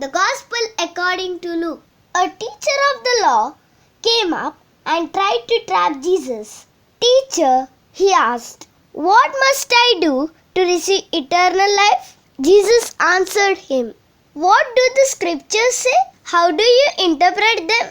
The Gospel according to Luke. A teacher of the law came up and tried to trap Jesus. "Teacher," he asked, "what must I do to receive eternal life?" Jesus answered him, "What do the scriptures say? How do you interpret them?"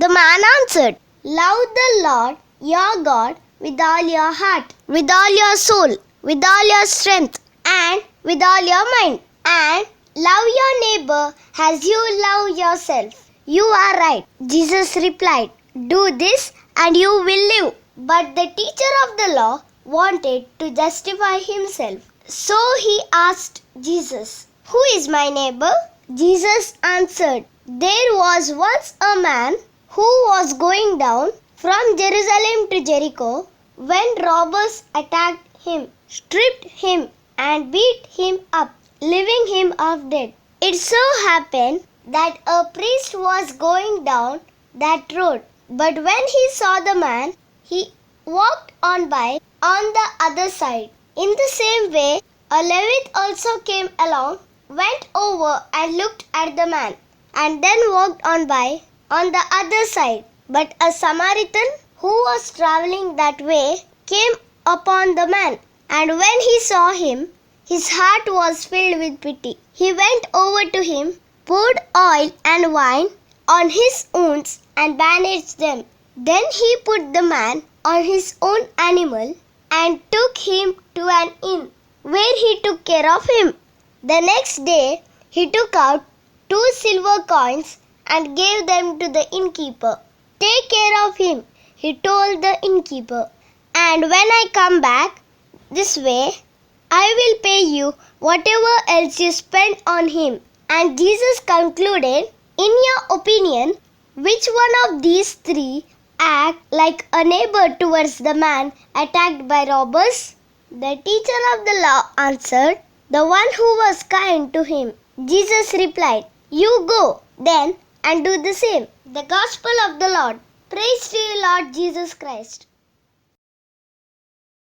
The man answered, "Love the Lord your God with all your heart, with all your soul, with all your strength, and with all your mind. And love your neighbor as you love yourself." "You are right," Jesus replied. "Do this and you will live." But the teacher of the law wanted to justify himself. So he asked Jesus, "Who is my neighbor?" Jesus answered, "There was once a man who was going down from Jerusalem to Jericho when robbers attacked him, stripped him, and beat him up, leaving him half dead. It so happened that a priest was going down that road, but when he saw the man, he walked on by on the other side. In the same way, a Levite also came along, went over and looked at the man, and then walked on by on the other side. But a Samaritan who was traveling that way came upon the man, and when he saw him, his heart was filled with pity. He went over to him, poured oil and wine on his wounds, and bandaged them. Then he put the man on his own animal and took him to an inn, where he took care of him. The next day he took out 2 silver coins and gave them to the innkeeper. "Take care of him," he told the innkeeper, "and when I come back this way, I will pay you whatever else you spend on him." And Jesus concluded, "In your opinion, which one of these 3 act like a neighbor towards the man attacked by robbers?" The teacher of the law answered, "The one who was kind to him." Jesus replied, "You go then and do the same." The Gospel of the Lord. Praise to you, Lord Jesus Christ.